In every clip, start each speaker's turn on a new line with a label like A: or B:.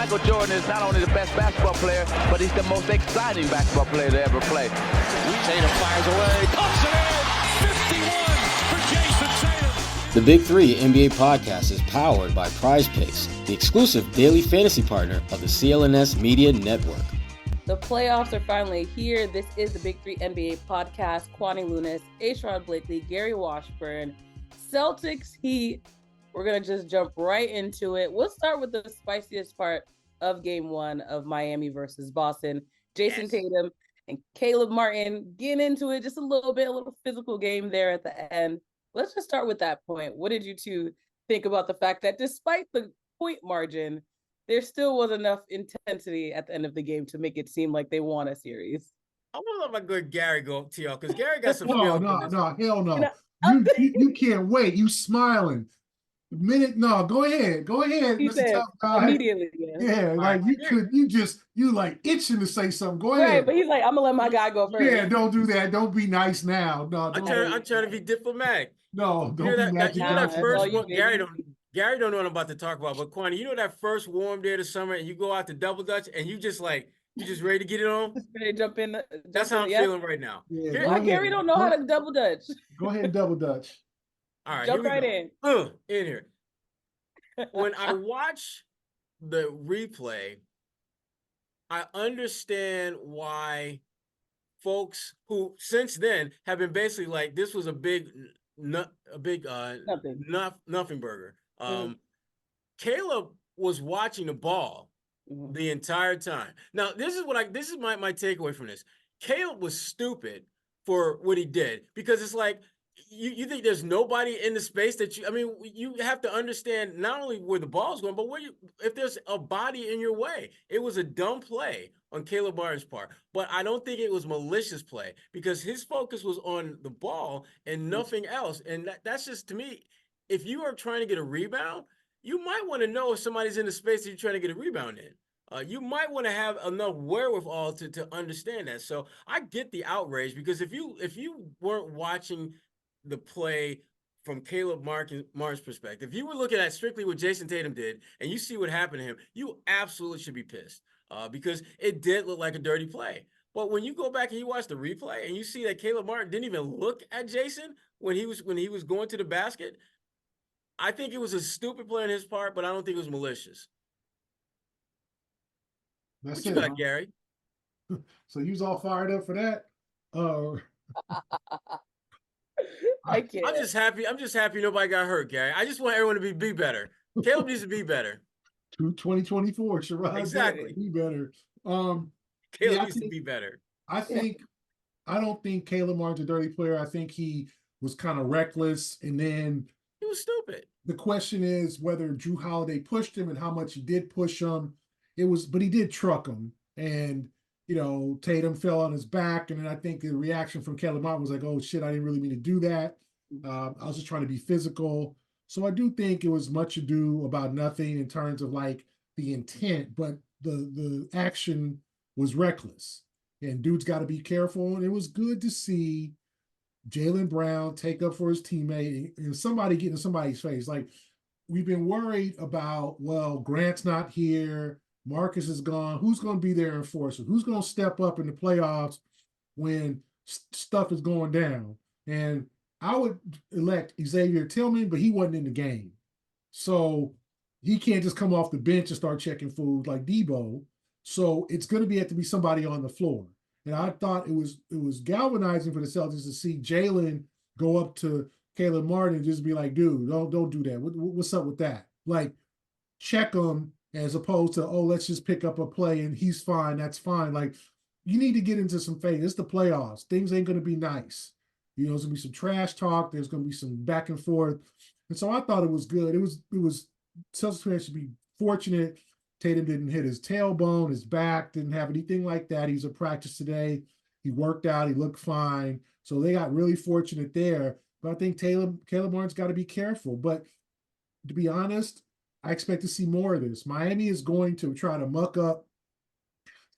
A: Michael Jordan is not only the best basketball player, but he's the most exciting basketball player to ever play.
B: Tatum fires away, pumps it in, 51 for Jayson Tatum.
C: The Big Three NBA podcast is powered by Prize Picks, the exclusive daily fantasy partner of the CLNS Media Network.
D: The playoffs are finally here. This is the Big Three NBA podcast. Kwani Lunis, Sherrod Blakely, Gary Washburn, Celtics, Heat. We're going to just jump right into it. We'll start with the spiciest part of game one of Miami versus Boston. Jayson Tatum and Caleb Martin getting into it just a little bit, a little physical game there at the end. Let's just start with that point. What did you two think about the fact that despite the point margin, there still was enough intensity at the end of the game to make it seem like they won a series?
E: I want to let my good Gary go to y'all because Gary got some
F: No,
E: feelings.
F: hell no.
D: You know,
F: You can't wait. You smiling. Go ahead.
D: He
F: Mr.
D: said
F: Tough Guy.
D: immediately.
F: Yeah, like you like itching to say something. Go ahead.
D: Right, but he's like, I'm gonna let my guy go first.
F: Yeah, don't do that. Don't be nice now. No,
E: I'm trying to be diplomatic.
F: No, don't
E: You know
F: be
E: that, you know
F: magic.
E: that first
D: all you
E: one,
D: did.
E: Gary don't know what I'm about to talk about, but Kwani, you know that first warm day of the summer and you go out to Double Dutch and you just ready to get it on?
D: Ready to jump in.
E: That's how I'm feeling right now.
F: Yeah,
E: Here-
F: go
D: Why
F: ahead.
D: Gary don't know how to double dutch?
F: Go ahead and double dutch.
E: All right,
D: Jump
E: here we
D: right
E: go.
D: in.
E: In here. When I watch the replay, I understand why folks who since then have been basically like this was a big nothing burger. Caleb was watching the ball the entire time. Now, this is my takeaway from this. Caleb was stupid for what he did because it's like you think there's nobody in the space that you have to understand not only where the ball's going, but if there's a body in your way. It was a dumb play on Caleb Martin's part, but I don't think it was malicious play because his focus was on the ball and nothing else. And that's just, to me, if you are trying to get a rebound, you might want to know if somebody's in the space that you're trying to get a rebound in. You might want to have enough wherewithal to understand that. So I get the outrage because if you weren't watching the play from Caleb Martin's perspective, if you were looking at strictly what Jayson Tatum did and you see what happened to him, you absolutely should be pissed because it did look like a dirty play. But when you go back and you watch the replay and you see that Caleb Martin didn't even look at Jayson when he was going to the basket, I think it was a stupid play on his part, but I don't think it was malicious.
F: That's
E: What you
F: it,
E: got,
F: huh?
E: Gary?
F: So you was all fired up for that?
D: I can't.
E: I'm just happy nobody got hurt, Gary. I just want everyone to be better. Caleb needs to be better.
F: 2024, Sherrod.
E: Exactly.
F: Be better.
E: Caleb needs to be better.
F: I don't think Caleb Martin's a dirty player. I think he was kind of reckless, and then
E: He was stupid.
F: the question is whether Drew Holiday pushed him and how much he did push him. But he did truck him, and Tatum fell on his back, and then I think the reaction from Caleb Martin was like, "Oh shit, I didn't really mean to do that. I was just trying to be physical." So I do think it was much ado about nothing in terms of like the intent, but the action was reckless, and dude's got to be careful. And it was good to see Jaylen Brown take up for his teammate and somebody get in somebody's face. Like, we've been worried about, well, Grant's not here, Marcus is gone. Who's going to be their enforcer? Who's going to step up in the playoffs when stuff is going down? And I would elect Xavier Tillman, but he wasn't in the game. So he can't just come off the bench and start checking food like Debo. So it's going to have to be somebody on the floor. And I thought it was galvanizing for the Celtics to see Jaylen go up to Caleb Martin and just be like, dude, don't do that. What's up with that? Like, check him as opposed to, oh, let's just pick up a play and he's fine. That's fine. Like, you need to get into some faith. It's the playoffs. Things ain't going to be nice. There's going to be some trash talk. There's going to be some back and forth. And so I thought it was good. It was Celtics fans should be fortunate. Tatum didn't hit his tailbone, his back, didn't have anything like that. He's at practice today. He worked out. He looked fine. So they got really fortunate there. But I think Caleb Martin's got to be careful. But to be honest, I expect to see more of this. Miami is going to try to muck up.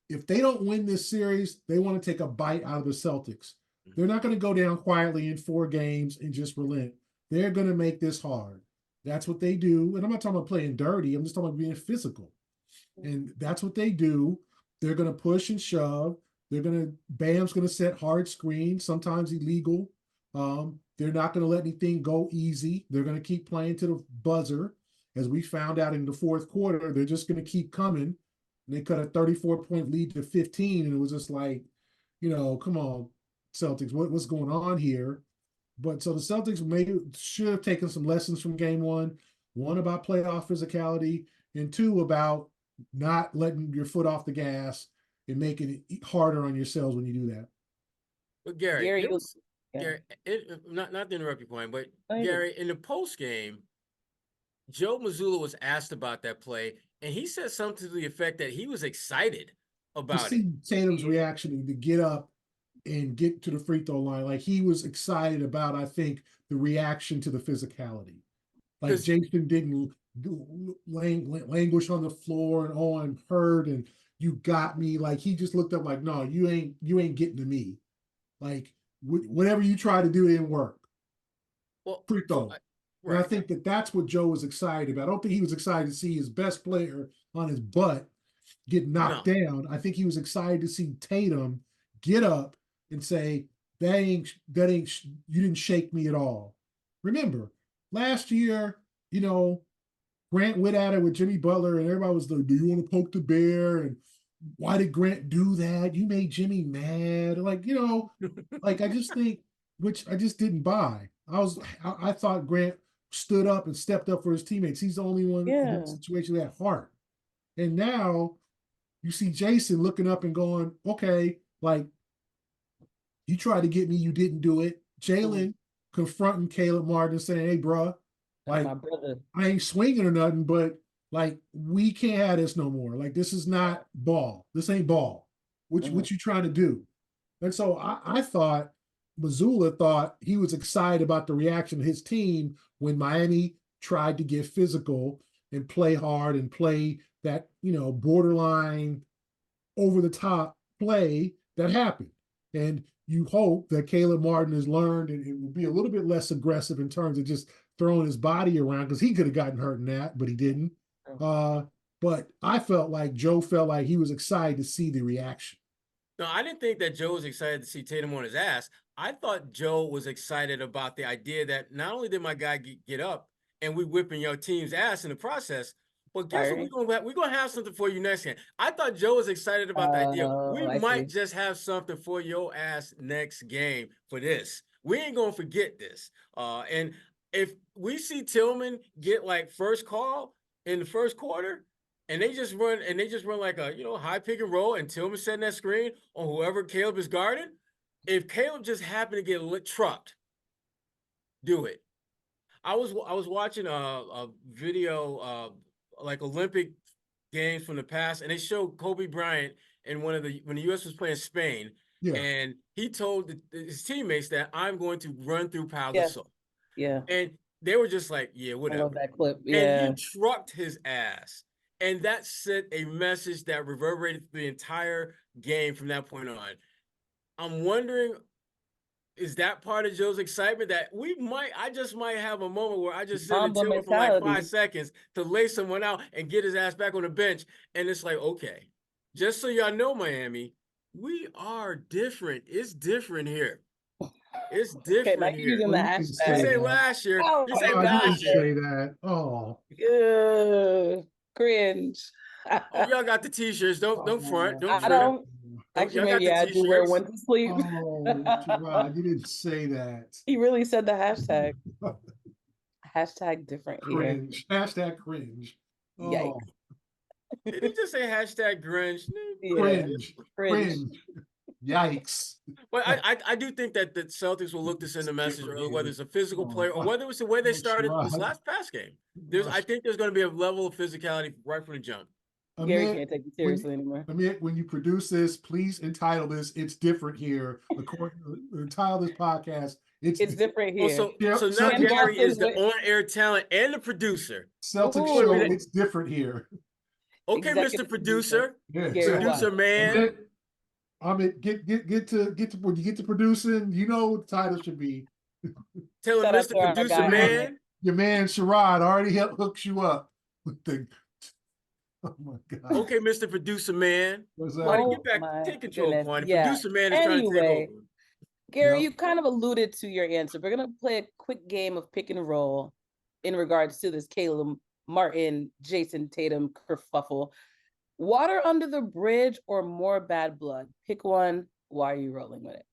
F: If they don't win this series, they want to take a bite out of the Celtics. They're not going to go down quietly in 4 games and just relent. They're going to make this hard. That's what they do. And I'm not talking about playing dirty. I'm just talking about being physical. And that's what they do. They're going to push and shove. Bam's going to set hard screens, sometimes illegal. They're not going to let anything go easy. They're going to keep playing to the buzzer. As we found out in the fourth quarter, they're just going to keep coming. And they cut a 34-point lead to 15. And it was just like, come on, Celtics, what's going on here? But so the Celtics should have taken some lessons from game one about playoff physicality, and two, about not letting your foot off the gas and making it harder on yourselves when you do that.
E: But Gary, not to interrupt your point, but Gary, in the post game, Joe Mazzulla was asked about that play, and he said something to the effect that he was excited about it.
F: Tatum's reaction to get up and get to the free throw line, like he was excited about, I think, the reaction to the physicality. Like Jayson didn't languish on the floor and I'm hurt and you got me. Like he just looked up like, no, you ain't getting to me. Like whatever you try to do didn't work.
E: Well,
F: free throw. Right. And I think that's what Joe was excited about. I don't think he was excited to see his best player on his butt get knocked down. I think he was excited to see Tatum get up and say, that ain't you didn't shake me at all. Remember, last year, Grant went at it with Jimmy Butler and everybody was like, do you want to poke the bear? And why did Grant do that? You made Jimmy mad. Like, like I just think, which I just didn't buy. I thought Grant stood up and stepped up for his teammates. He's the only one in that situation that had heart. And now you see Jayson looking up and going, okay, like, you tried to get me, you didn't do it. Jalen confronting Caleb Martin and saying, hey, bro, like, my brother. I ain't swinging or nothing, but like, we can't have this no more. Like, this is not ball. This ain't ball. What you trying to do? And so I thought Mazzulla thought he was excited about the reaction of his team when Miami tried to get physical and play hard and play that, borderline over the top play that happened. And you hope that Caleb Martin has learned and it will be a little bit less aggressive in terms of just throwing his body around, because he could have gotten hurt in that, but he didn't. But I felt like Joe felt like he was excited to see the reaction.
E: No, I didn't think that Joe was excited to see Tatum on his ass. I thought Joe was excited about the idea that not only did my guy get up and we whipping your team's ass in the process, but guess what? We're gonna have something for you next game. I thought Joe was excited about the idea. We might just have something for your ass next game for this. We ain't gonna forget this. And if we see Tillman get like first call in the first quarter, and they just run like a high pick and roll, and Tillman setting that screen on whoever Caleb is guarding. If Caleb just happened to get trucked, do it. I was watching a video like Olympic games from the past, and they showed Kobe Bryant in when the U.S. was playing Spain, and he told his teammates that I'm going to run through Pau Gasol.
D: Yeah.
E: And they were just like, yeah, whatever.
D: I love that clip. Yeah.
E: And he trucked his ass. And that sent a message that reverberated the entire game from that point on. I'm wondering, is that part of Joe's excitement that I just might have a moment where I just send it to him for like 5 seconds to lay someone out and get his ass back on the bench. And it's like, okay, just so y'all know, Miami, we are different. It's different here. It's different here.
D: Using the hashtag.
E: You say last year. You say
F: last year. Say that. Oh.
D: Cringe.
E: Oh, y'all got the t-shirts. Don't front. Don't front.
D: I don't. Actually, maybe I do wear one to sleep.
F: Oh, Sherrod, you didn't say that.
D: He really said the hashtag. Hashtag different
F: cringe. Here. Hashtag cringe. Oh.
D: Yikes.
E: Did he just say hashtag cringe?
F: Cringe. Yikes.
E: But I do think that the Celtics will look to send a message, or whether it's a physical player or whether it's the way they started this last pass game. I think there's going to be a level of physicality right from the jump.
D: Gary can't take you seriously anymore.
F: When you produce this, please entitle this "It's Different Here." Entitle this podcast "It's
D: Different Here."
E: So now Gary is the on-air talent and the producer.
F: Celtics show "It's Different Here."
E: Okay, Mr. Producer, producer man.
F: I mean, get to when you get to producing, you know what the title should be.
E: Tell him, Mr. Producer man.
F: Your man Sherrod already hooks you up with the Oh my God.
E: Okay, Mr. Producer Man.
F: What's that?
E: Kwani,
D: Oh
E: get back.
D: my
E: Take control,
D: goodness.
E: Kwani.
D: Yeah.
E: Producer Man is trying to take
D: Anyway,
E: over.
D: Gary,
F: Yep.
D: you kind of alluded to your answer. We're going to play a quick game of pick and roll in regards to this Caleb Martin, Jayson Tatum kerfuffle. Water under the bridge or more bad blood? Pick one. Why are you rolling with it?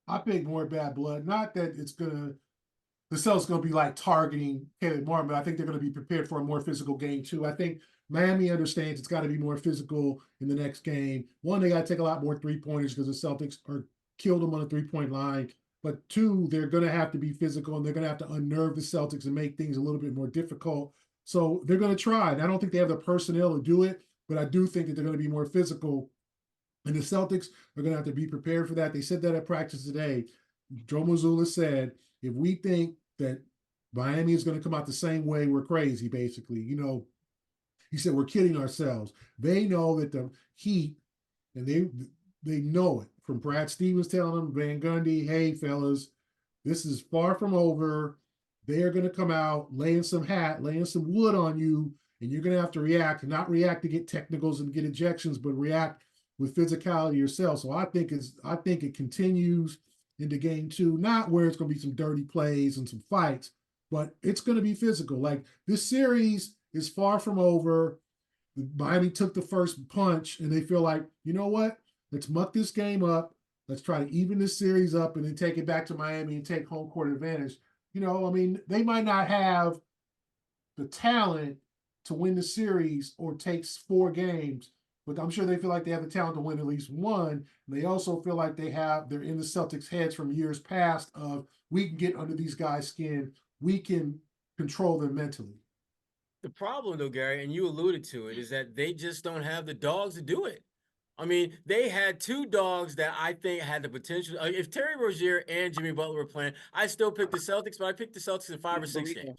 F: I pick more bad blood. Not that the Celtics going to be like targeting Caleb Martin, but I think they're going to be prepared for a more physical game too. I think Miami understands it's got to be more physical in the next game. One, they got to take a lot more 3-pointers because the Celtics are killed them on the 3-point line. But two, they're going to have to be physical and they're going to have to unnerve the Celtics and make things a little bit more difficult. So they're going to try. And I don't think they have the personnel to do it, but I do think that they're going to be more physical. And the Celtics are going to have to be prepared for that. They said that at practice today. Joe Mazzulla said, if we think that Miami is going to come out the same way, we're crazy, basically. You know, he said, we're kidding ourselves. They know that the Heat, and they know it from Brad Stevens telling them, Van Gundy, hey, fellas, this is far from over. They are going to come out laying some wood on you, and you're going to have to react, and not react to get technicals and get ejections, but react with physicality yourself. So I think it continues into game two, not where it's going to be some dirty plays and some fights, but it's going to be physical. Like, this series is far from over. Miami took the first punch, and they feel like, you know what? Let's muck this game up. Let's try to even this series up and then take it back to Miami and take home court advantage. You know, I mean, they might not have the talent to win the series or takes 4 games, but I'm sure they feel like they have the talent to win at least one. And they also feel like they're in the Celtics' heads from years past of, we can get under these guys' skin. We can control them mentally.
E: The problem, though, Gary, and you alluded to it, is that they just don't have the dogs to do it. I mean, they had 2 dogs that I think had the potential. If Terry Rozier and Jimmy Butler were playing, I still pick the Celtics, but I picked the Celtics in 5 or 6 games.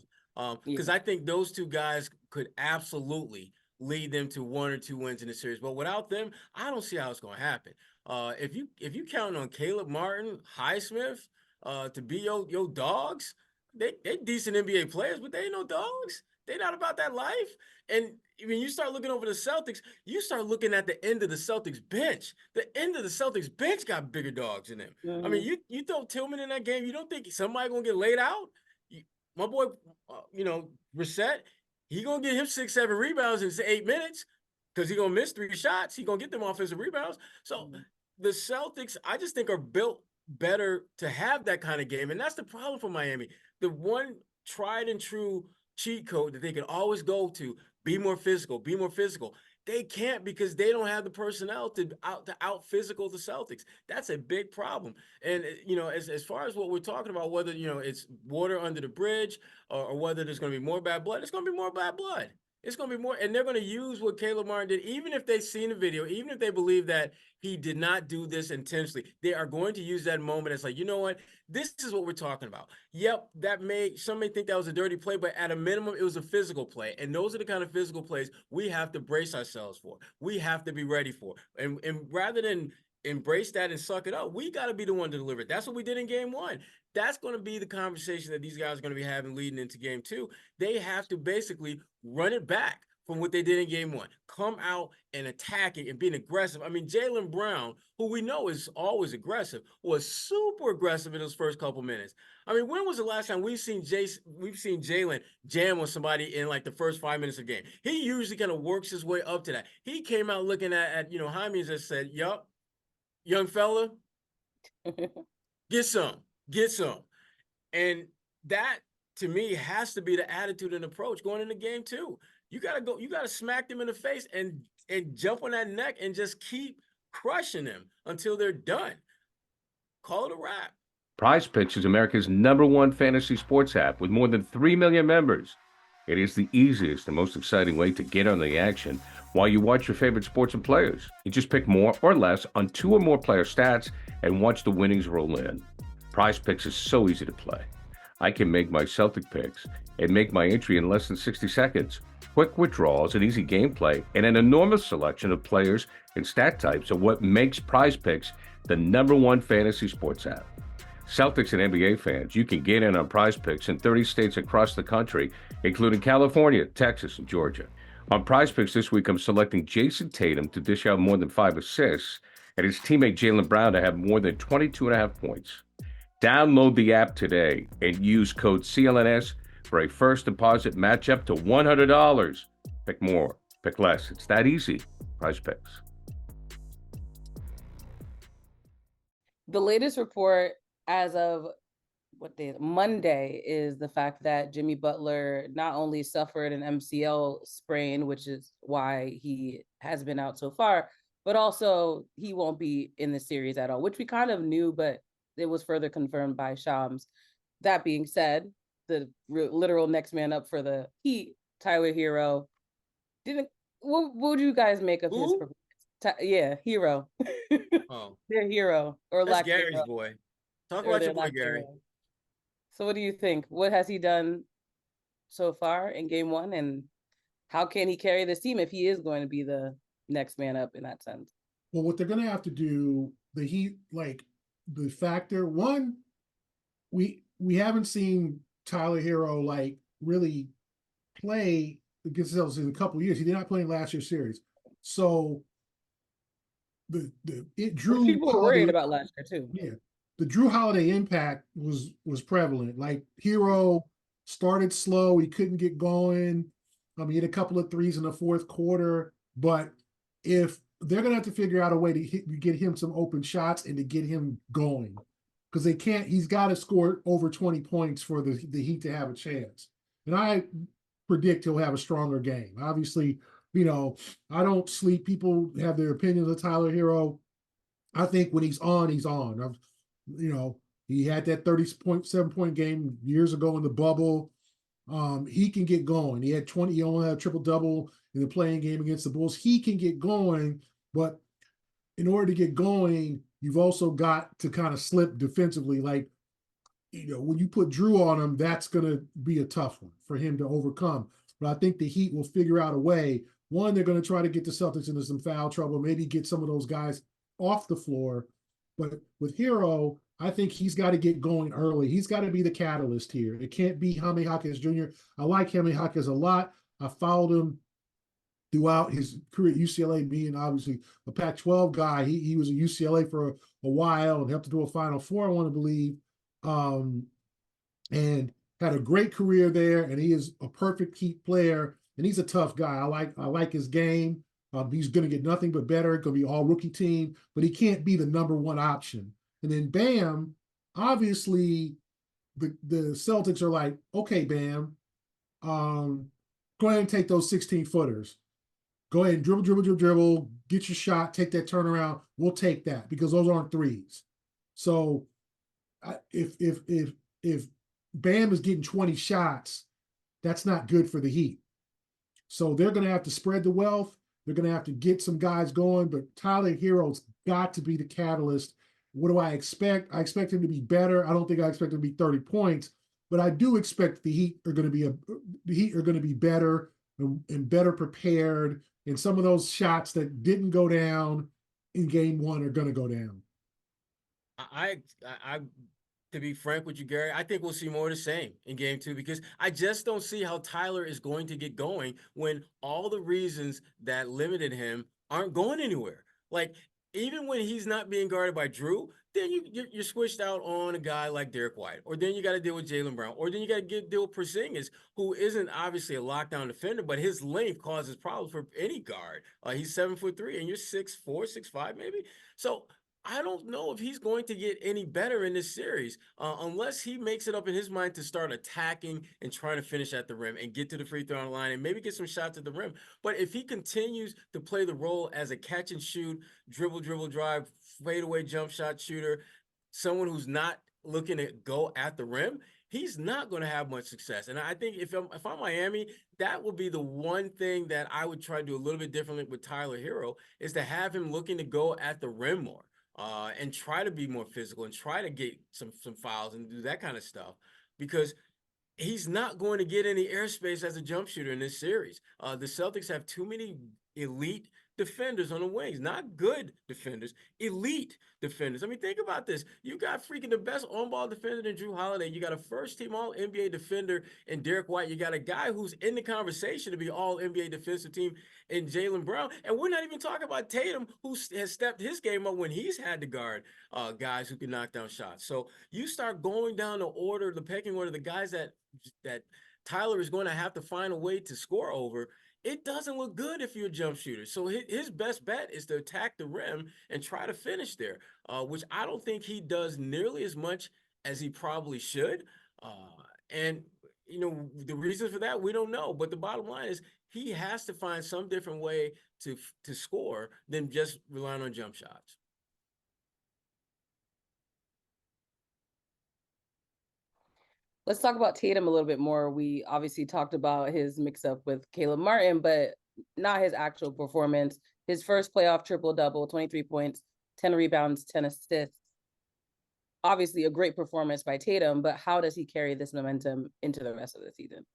E: Because I think those 2 guys could absolutely lead them to 1 or 2 wins in the series. But without them, I don't see how it's going to happen. If you count on Caleb Martin, Highsmith to be your dogs, they decent NBA players, but they ain't no dogs. They're not about that life. And when you start looking over the Celtics, you start looking at the end of the Celtics bench. The end of the Celtics bench got bigger dogs in them. Mm-hmm. I mean, you throw Tillman in that game, you don't think somebody going to get laid out? My boy, Brissett, he going to get him 6-7 rebounds in 8 minutes because he going to miss 3 shots. He going to get them offensive rebounds. So the Celtics, I just think, are built better to have that kind of game. And that's the problem for Miami. The one tried and true cheat code that they can always go to, be more physical. They can't because they don't have the personnel to out physical the Celtics. That's a big problem. And as far as what we're talking about, whether it's water under the bridge or whether there's going to be more bad blood, it's going to be more bad blood. It's going to be more, and they're going to use what Caleb Martin did, even if they've seen the video, even if they believe that he did not do this intentionally. They are going to use that moment as like, you know what? This is what we're talking about. Yep, some may think that was a dirty play, but at a minimum, it was a physical play. And those are the kind of physical plays we have to brace ourselves for. We have to be ready for. And rather than embrace that and suck it up, we got to be the one to deliver it. That's what we did in game 1. That's going to be the conversation that these guys are going to be having leading into game 2. They have to basically run it back from what they did in game 1. Come out and attacking and being aggressive. I mean, Jaylen Brown, who we know is always aggressive, was super aggressive in those first couple minutes. I mean, when was the last time we've seen Jaylen jam on somebody in like the first 5 minutes of the game? He usually kind of works his way up to that. He came out looking at Jaime and just said, yup, young fella, get some. And that, to me, has to be the attitude and approach going into game 2. You gotta smack them in the face and jump on that neck and just keep crushing them until they're done. Call it a wrap.
G: Prize Picks is America's #1 fantasy sports app with more than 3 million members. It is the easiest and most exciting way to get on the action while you watch your favorite sports and players. You just pick more or less on 2 or more player stats and watch the winnings roll in. Prize Picks is so easy to play. I can make my Celtic picks and make my entry in less than 60 seconds. Quick withdrawals and easy gameplay and an enormous selection of players and stat types are what makes Prize Picks the #1 fantasy sports app. Celtics and NBA fans, you can get in on Prize Picks in 30 states across the country, including California, Texas, and Georgia. On Prize Picks this week, I'm selecting Jayson Tatum to dish out more than 5 assists and his teammate Jaylen Brown to have more than 22.5 points. Download the app today and use code CLNS for a first deposit match up to $100. Pick more, pick less. It's that easy. Prize Picks.
D: The latest report as of Monday is the fact that Jimmy Butler not only suffered an MCL sprain, which is why he has been out so far, but also he won't be in the series at all, which we kind of knew, but it was further confirmed by Shams. That being said, the literal next man up for the Heat, Tyler Herro, what would you guys make of his performance? Herro.
E: Oh,
D: Their hero, or
E: that's
D: lack
E: Gary's
D: thereof.
E: boy. Talk
D: Or
E: about
D: their
E: your boy,
D: lack
E: Gary.
D: thereof. So what do you think? What has he done so far in game one? And how can he carry this team if he is going to be the next man up in that sense?
F: Well, what they're going to have to do, the Heat, like the factor one, we haven't seen Tyler Herro like really play against the Celtics in a couple of years. He did not play in last year's series, so Drew
D: People were worried about last year too.
F: Yeah, the Drew Holiday impact was prevalent. Like Herro started slow, he couldn't get going. He had a couple of threes in the fourth quarter, but if they're gonna have to figure out a way to get him some open shots and to get him going, because they can't. He's got to score over 20 points for the Heat to have a chance. And I predict he'll have a stronger game. Obviously, I don't sleep. People have their opinions of Tyler Herro. I think when he's on, he's on. He had that 30.7-point game years ago in the bubble. He can get going. He had 20. He only had a triple-double in the playing game against the Bulls. He can get going, but in order to get going, you've also got to kind of slip defensively. Like, when you put Drew on him, that's going to be a tough one for him to overcome. But I think the Heat will figure out a way. One, they're going to try to get the Celtics into some foul trouble, maybe get some of those guys off the floor. But with Herro, I think he's got to get going early. He's got to be the catalyst here. It can't be Jaime Jaquez Jr. I like Jaime Jaquez a lot. I followed him throughout his career at UCLA, being obviously a Pac-12 guy. He was at UCLA for a while and helped to do a Final Four, I want to believe, and had a great career there. And he is a perfect Heat player, and he's a tough guy. I like his game. He's going to get nothing but better. It's going to be all rookie team, but he can't be the number one option. And then Bam, obviously, the Celtics are like, okay, Bam, go ahead and take those 16-footers. Go ahead and dribble, get your shot, take that turnaround. We'll take that because those aren't threes. So if Bam is getting 20 shots, that's not good for the Heat. So they're going to have to spread the wealth. They're going to have to get some guys going, but Tyler Herro's got to be the catalyst. What do I expect? I expect him to be better. I don't think I expect him to be 30 points, but I do expect the Heat are going to be better and better prepared. And some of those shots that didn't go down in game one are going to go down.
E: I to be frank with you, Gary, I think we'll see more of the same in game two, because I just don't see how Tyler is going to get going when all the reasons that limited him aren't going anywhere. Like, even when he's not being guarded by Drew, then you're switched out on a guy like Derek White, or then you got to deal with Jaylen Brown, or then you got to deal with Porzingis, who isn't obviously a lockdown defender, but his length causes problems for any guard. He's 7'3", and you're 6'4", 6'5", maybe. So I don't know if he's going to get any better in this series unless he makes it up in his mind to start attacking and trying to finish at the rim and get to the free throw line and maybe get some shots at the rim. But if he continues to play the role as a catch and shoot, dribble, drive, fadeaway jump shot shooter, someone who's not looking to go at the rim, he's not going to have much success. And I think if I'm Miami, that would be the one thing that I would try to do a little bit differently with Tyler Herro, is to have him looking to go at the rim more. And try to be more physical and try to get some fouls and do that kind of stuff, because he's not going to get any airspace as a jump shooter in this series. The Celtics have too many elite defenders on the wings, not good defenders, elite defenders. I mean, think about this. You got freaking the best on-ball defender in Jrue Holiday. You got a first-team All-NBA defender in Derek White. You got a guy who's in the conversation to be All-NBA defensive team in Jaylen Brown. And we're not even talking about Tatum, who has stepped his game up when he's had to guard guys who can knock down shots. So you start going down the order, the pecking order, the guys that Tyler is going to have to find a way to score over. It doesn't look good if you're a jump shooter. So his best bet is to attack the rim and try to finish there, which I don't think he does nearly as much as he probably should. And, you know, the reason for that, we don't know. But the bottom line is he has to find some different way to score than just relying on jump shots.
D: Let's talk about Tatum a little bit more. We obviously talked about his mix-up with Caleb Martin, but not his actual performance. His first playoff triple-double, 23 points, 10 rebounds, 10 assists. Obviously a great performance by Tatum, but how does he carry this momentum into the rest of the season?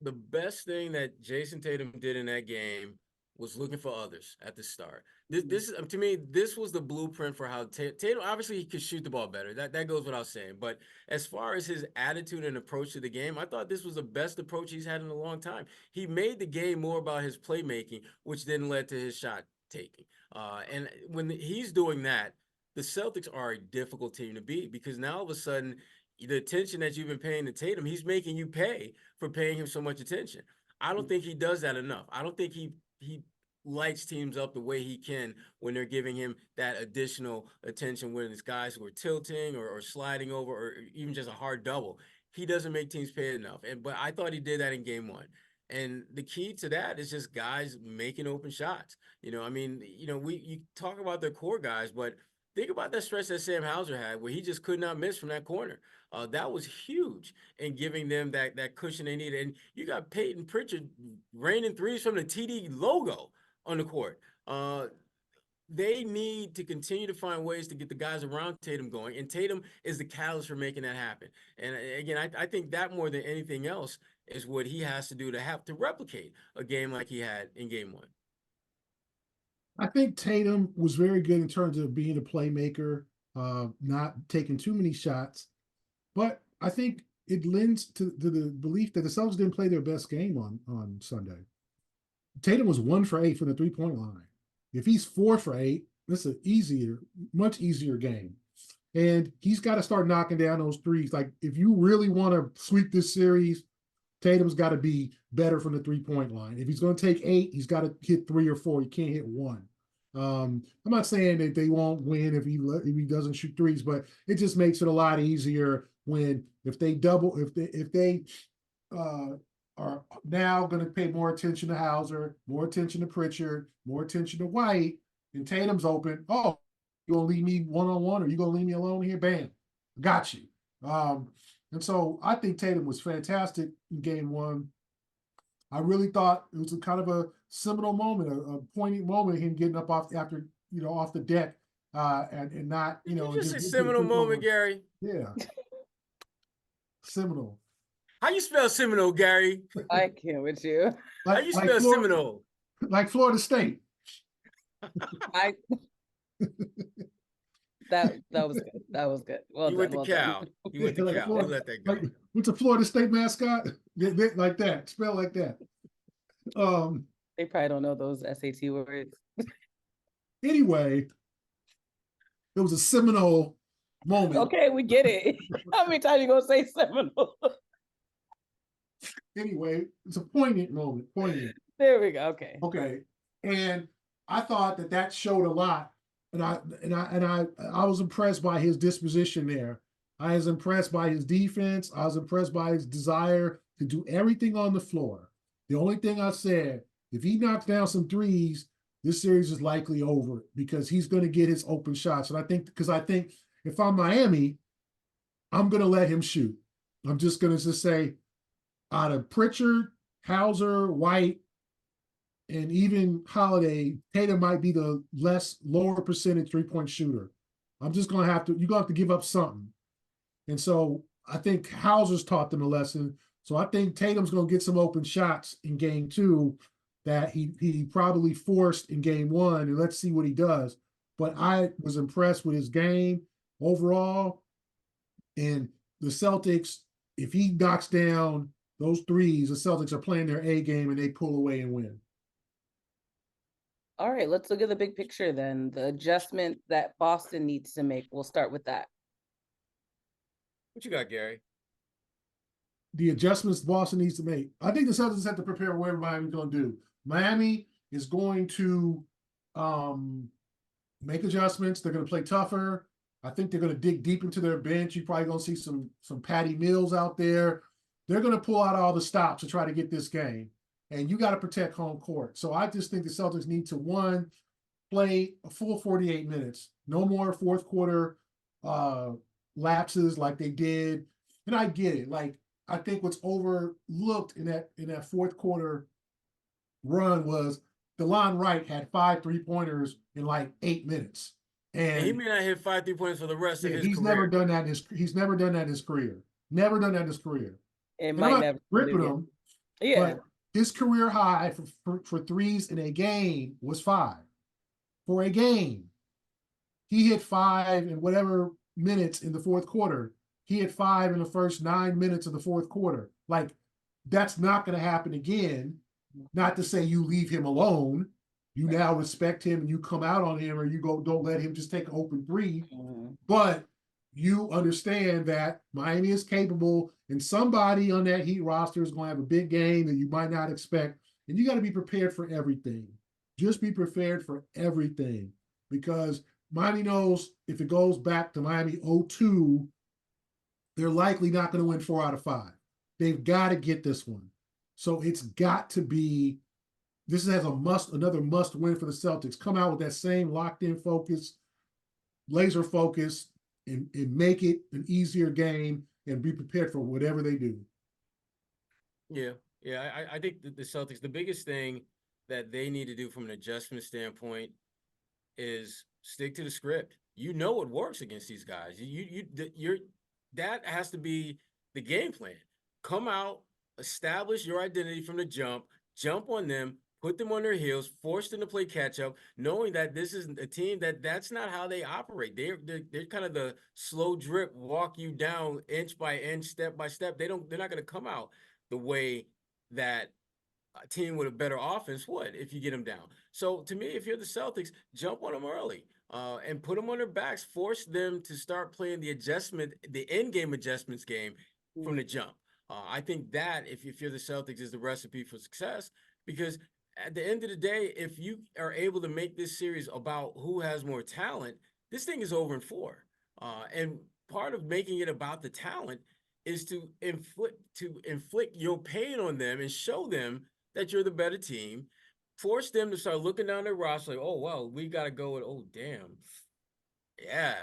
E: The best thing that Jayson Tatum did in that game was looking for others at the start. This is, to me, this was the blueprint for how Tatum, obviously he could shoot the ball better. That goes without saying. But as far as his attitude and approach to the game, I thought this was the best approach he's had in a long time. He made the game more about his playmaking, which then led to his shot taking. And when he's doing that, the Celtics are a difficult team to beat, because now all of a sudden, the attention that you've been paying to Tatum, he's making you pay for paying him so much attention. I don't think he does that enough. I don't think he lights teams up the way he can when they're giving him that additional attention, when it's guys who are tilting or sliding over, or even just a hard double. He doesn't make teams pay enough. But I thought he did that in game one. And the key to that is just guys making open shots. You know, I mean, you know, you talk about their core guys, but think about that stretch that Sam Hauser had where he just could not miss from that corner. That was huge in giving them that cushion they needed. And you got Peyton Pritchard raining threes from the TD logo on the court. They need to continue to find ways to get the guys around Tatum going, and Tatum is the catalyst for making that happen. And again, I think that more than anything else is what he has to do to have to replicate a game like he had in game one.
F: I think Tatum was very good in terms of being a playmaker, not taking too many shots, but I think it lends to the belief that the Celtics didn't play their best game on Sunday. Tatum was 1 for 8 from the three-point line. If he's 4 for 8, that's an much easier game. And he's got to start knocking down those threes. Like, if you really want to sweep this series, Tatum's got to be better from the three-point line. If he's going to take 8, he's got to hit 3 or 4. He can't hit 1. I'm not saying that they won't win if he doesn't shoot threes, but it just makes it a lot easier if they are now going to pay more attention to Hauser, more attention to Pritchard, more attention to White, and Tatum's open. Oh, you gonna leave me one-on-one, or you gonna leave me alone here? Bam, got you. And so I think Tatum was fantastic in game one. I really thought it was a kind of a seminal moment, a poignant moment, him getting up off the deck, and not,
E: just a seminal moment, Gary.
F: Yeah, seminal.
E: How you spell Seminole, Gary?
D: I can't with you.
E: How you spell Seminole?
F: Like Florida State.
D: That was good. That was good. Well
E: you
D: done.
E: Went to Cal. You went to
F: Like
E: Cal. We'll let that go.
F: What's a Florida State mascot? Like that. Spell like that.
D: They probably don't know those SAT words.
F: Anyway, it was a seminal moment.
D: Okay, we get it. How many times you gonna say seminal?
F: Anyway, it's a poignant moment. Poignant.
D: There we go. Okay.
F: Okay. And I thought that showed a lot. And I was impressed by his disposition there. I was impressed by his defense. I was impressed by his desire to do everything on the floor. The only thing I said, if he knocks down some threes, this series is likely over, because he's going to get his open shots. And I think if I'm Miami, I'm going to let him shoot. I'm just going to just say, out of Pritchard, Hauser, White, and even Holiday, Tatum might be the lower percentage three-point shooter. I'm just going to have to, you're going to have to give up something. And so I think Hauser's taught them a lesson. So I think Tatum's going to get some open shots in game two, that he probably forced in game one, and let's see what he does. But I was impressed with his game overall. And the Celtics, if he knocks down those threes, the Celtics are playing their A game and they pull away and win.
D: All right, let's look at the big picture then. The adjustment that Boston needs to make. We'll start with that.
E: What you got, Gary?
F: The adjustments Boston needs to make. I think the Celtics have to prepare whatever Miami's going to do. Miami is going to make adjustments. They're going to play tougher. I think they're going to dig deep into their bench. You're probably going to see some Patty Mills out there. They're going to pull out all the stops to try to get this game. And you got to protect home court. So I just think the Celtics need to, one, play a full 48 minutes. No more fourth quarter lapses like they did. And I get it. Like, I think what's overlooked in that fourth quarter run was DeLon Wright had 5 3-pointers in like 8 minutes. And
E: he may not hit 5 3-pointers for the rest of his career.
F: He's never done that in his career. Never done that in his career.
D: It
F: and
D: might
F: I'm
D: never
F: ripping him.
D: Yeah.
F: But his career high for threes in a game was 5. For a game. He hit 5 in whatever minutes in the fourth quarter. He hit 5 in the first 9 minutes of the fourth quarter. Like, that's not going to happen again. Not to say you leave him alone. You now respect him and you come out on him, or you don't let him just take an open 3.
D: Mm-hmm.
F: But you understand that Miami is capable, and somebody on that Heat roster is going to have a big game that you might not expect. And you got to be prepared for everything. Just be prepared for everything, because Miami knows if it goes back to Miami 0-2, they're likely not going to win 4 out of 5. They've got to get this one. So it's got to be, this has another must win for the Celtics. Come out with that same locked in focus, laser focus, and make it an easier game and be prepared for whatever they do.
E: Yeah. I think the Celtics, the biggest thing that they need to do from an adjustment standpoint is stick to the script. You know what works against these guys. That has to be the game plan. Come out, establish your identity from the jump on them, put them on their heels, force them to play catch up, knowing that this is a team that's not how they operate. They're kind of the slow drip, walk you down inch by inch, step by step. They're not going to come out the way that a team with a better offense would if you get them down. So to me, if you're the Celtics, jump on them early and put them on their backs, force them to start playing the in-game adjustments game from the jump. I think that if you're the Celtics is the recipe for success, because at the end of the day, if you are able to make this series about who has more talent, this thing is over in 4. And part of making it about the talent is to inflict your pain on them and show them that you're the better team. Force them to start looking down their roster like, oh, well, we got to go with, oh, damn. Yeah,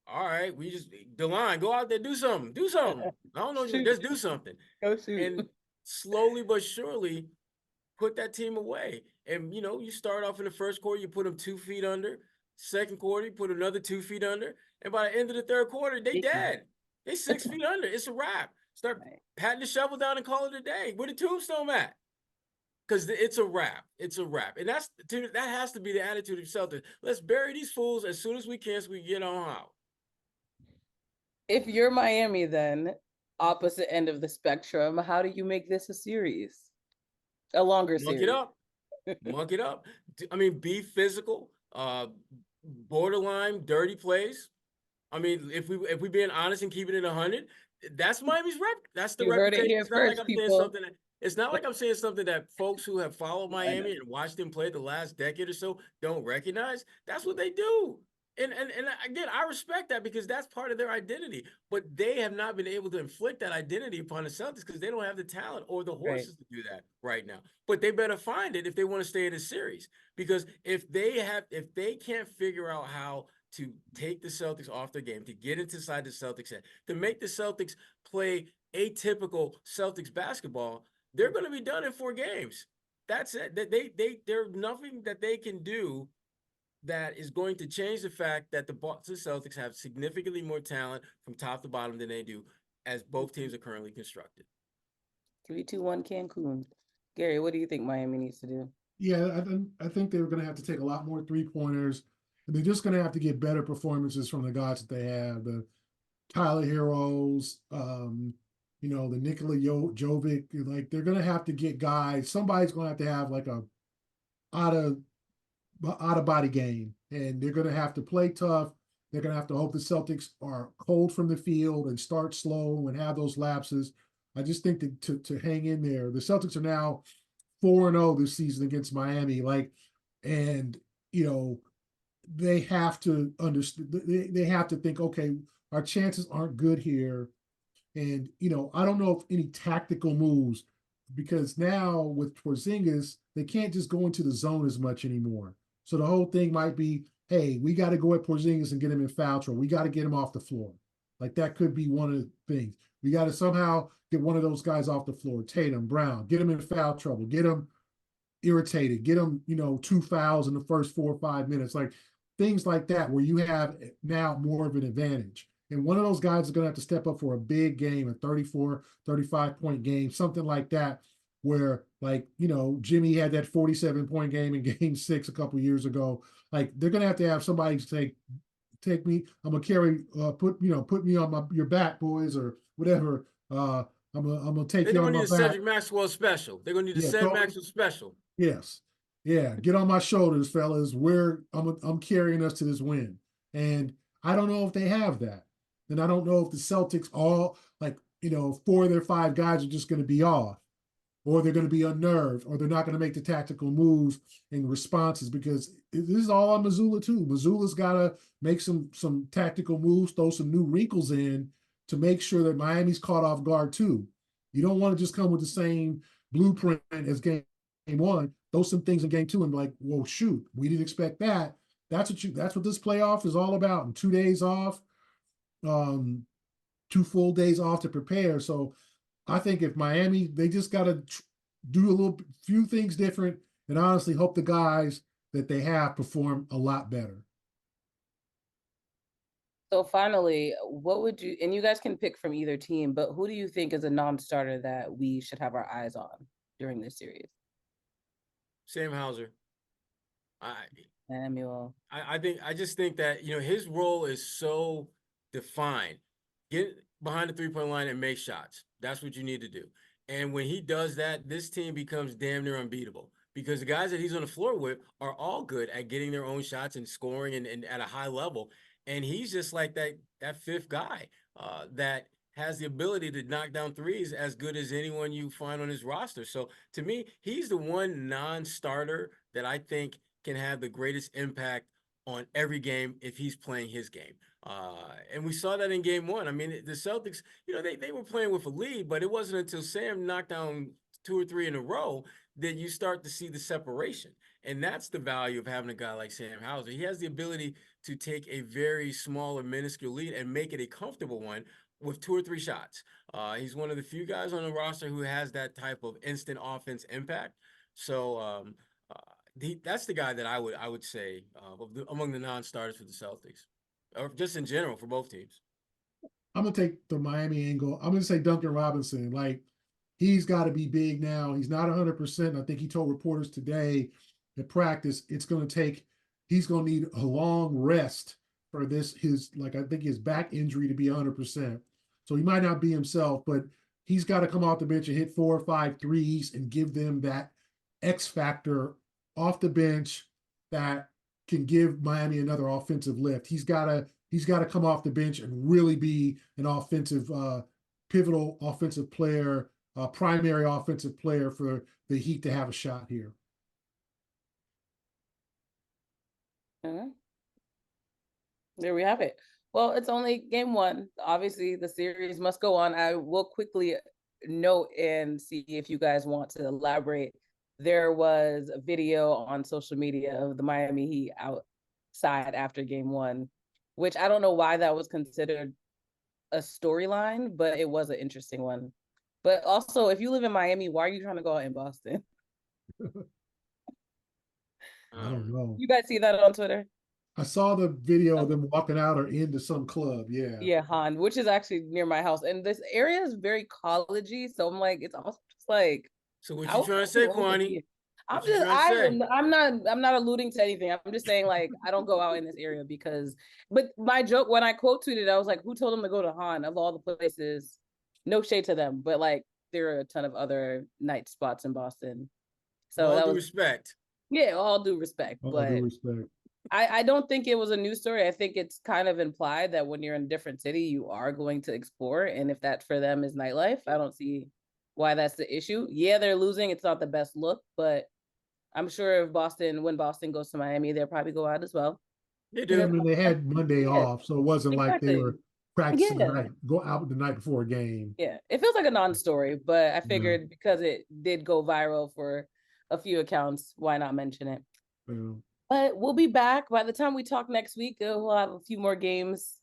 E: all right, we just, DeLon, go out there, do something. I don't know, just do something.
D: Go shoot.
E: And slowly but surely put that team away. And, you start off in the first quarter, you put them 2 feet under. Second quarter, you put another 2 feet under. And by the end of the third quarter, they dead. They 6 feet under. It's a wrap. Start patting the shovel down and call it a day. Where the tombstone at? Because it's a wrap. It's a wrap. And that has to be the attitude of Celtics. Let's bury these fools as soon as we can so we get on out.
D: If you're Miami, then opposite end of the spectrum, how do you make this a series? A longer series.
E: Muck it up. I mean, be physical, borderline dirty plays. I mean, if we being honest and keeping it 100, that's Miami's rep. That's the reputation. It's not like I'm saying something that folks who have followed Miami and watched them play the last decade or so don't recognize. That's what they do. And again, I respect that because that's part of their identity. But they have not been able to inflict that identity upon the Celtics because they don't have the talent or the horses to do that right now. But they better find it if they want to stay in this series. Because if they can't figure out how to take the Celtics off their game, to get inside the Celtics head, to make the Celtics play atypical Celtics basketball, they're going to be done in 4 games. That's it. There's nothing that they can do that is going to change the fact that the Boston Celtics have significantly more talent from top to bottom than they do, as both teams are currently constructed.
D: 3-2-1 Cancun. Gary, what do you think Miami needs to do?
F: Yeah, I think they're going to have to take a lot more 3-pointers, and they're just going to have to get better performances from the guys that they have. The Tyler Herros, the Nikola Jovic. Like they're going to have to get guys. Somebody's going to have like a out of body game, and they're going to have to play tough. They're going to have to hope the Celtics are cold from the field and start slow and have those lapses. I just think that to hang in there, the Celtics are now 4-0 this season against Miami. And they have to understand. They have to think, okay, our chances aren't good here. And I don't know if any tactical moves, because now with Porzingis, they can't just go into the zone as much anymore. So the whole thing might be, hey, we got to go at Porzingis and get him in foul trouble. We got to get him off the floor. Like that could be one of the things. We got to somehow get one of those guys off the floor. Tatum, Brown, get him in foul trouble. Get him irritated. Get him, 2 fouls in the first 4 or 5 minutes. Like things like that, where you have now more of an advantage. And one of those guys is going to have to step up for a big game, a 34, 35-point game, something like that, where Jimmy had that 47-point game in game 6 a couple years ago. Like they're going to have somebody say, take me, I'm going to carry, put me on your back, boys, or whatever. I'm going to take you on my back.
E: They're going to need a Cedric Maxwell special. They're going to need a Cedric Maxwell special.
F: Yes. Yeah. Get on my shoulders, fellas. I'm carrying us to this win. And I don't know if they have that. And I don't know if the Celtics all 4 of their 5 guys are just going to be off, or they're going to be unnerved, or they're not going to make the tactical moves and responses, because this is all on Mazzulla too. Mazzulla's got to make some tactical moves, throw some new wrinkles in to make sure that Miami's caught off guard too. You don't want to just come with the same blueprint as game 1. Throw some things in game 2 and be like, whoa, shoot, we didn't expect that. That's what this playoff is all about. And 2 days off. 2 full days off to prepare. So I think if Miami, they just got to do few things different, and honestly hope the guys that they have perform a lot better.
D: So finally, what would you, and you guys can pick from either team, but who do you think is a non-starter that we should have our eyes on during this series?
E: Sam Hauser.
D: Samuel.
E: I just think that, his role is so defined. Get behind the 3-point line and make shots. That's what you need to do. And when he does that, this team becomes damn near unbeatable, because the guys that he's on the floor with are all good at getting their own shots and scoring and at a high level. And he's just like that fifth guy that has the ability to knock down threes as good as anyone you find on his roster. So to me, he's the one non-starter that I think can have the greatest impact on every game if he's playing his game. And we saw that in game 1. I mean, the Celtics, they were playing with a lead, but it wasn't until Sam knocked down 2 or 3 in a row that you start to see the separation. And that's the value of having a guy like Sam Hauser. He has the ability to take a very small or minuscule lead and make it a comfortable one with 2 or 3 shots. He's one of the few guys on the roster who has that type of instant offense impact. So that's the guy that I would say among the non-starters for the Celtics, or just in general for both teams.
F: I'm going to take the Miami angle. I'm going to say Duncan Robinson. Like, he's got to be big now. He's not 100%. I think he told reporters today at practice he's going to need a long rest for this, I think his back injury to be 100%. So he might not be himself, but he's got to come off the bench and hit 4 or 5 threes and give them that X factor off the bench that can give Miami another offensive lift. He's got to come off the bench and really be an offensive, pivotal offensive player, primary offensive player for the Heat to have a shot here.
D: There we have it. Well, it's only game 1. Obviously, the series must go on. I will quickly note and see if you guys want to elaborate. There was a video on social media of the Miami Heat outside after game 1, which I don't know why that was considered a storyline, but it was an interesting one. But also, if you live in Miami, why are you trying to go out in Boston?
F: I don't know.
D: You guys see that on Twitter?
F: I saw the video of them walking out or into some club. Yeah.
D: Yeah, Han, which is actually near my house. And this area is very collegey. So I'm like, it's also just like
E: So what you trying to say, Kwani?
D: I'm not alluding to anything. I'm just saying, like, I don't go out in this area but my joke, when I quote tweeted, I was like, who told them to go to Han of all the places? No shade to them, but like, there are a ton of other night spots in Boston. So
E: all due respect.
D: Yeah, all due respect. I don't think it was a news story. I think it's kind of implied that when you're in a different city, you are going to explore. And if that for them is nightlife, I don't see why that's the issue. Yeah, they're losing. It's not the best look, but I'm sure when Boston goes to Miami, they'll probably go out as well.
E: They do.
F: Yeah, I mean, they had Monday off, so it wasn't like they were practicing go out the night before a game.
D: Yeah, it feels like a non-story, but I figured because it did go viral for a few accounts, why not mention it?
F: Yeah.
D: But we'll be back. By the time we talk next week, we'll have a few more games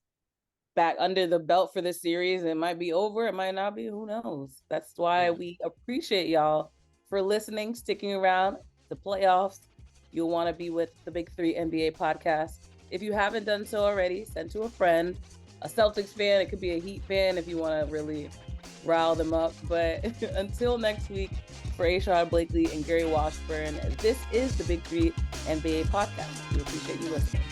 D: back under the belt for this series. It might be over. It might not be. Who knows? That's why we appreciate y'all for listening, sticking around. The playoffs. You'll want to be with the Big Three NBA podcast. If you haven't done so already, send to a friend, a Celtics fan. It could be a Heat fan if you want to really rile them up. But until next week, for Sherrod Blakely and Gary Washburn, this is the Big Three NBA podcast. We appreciate you listening.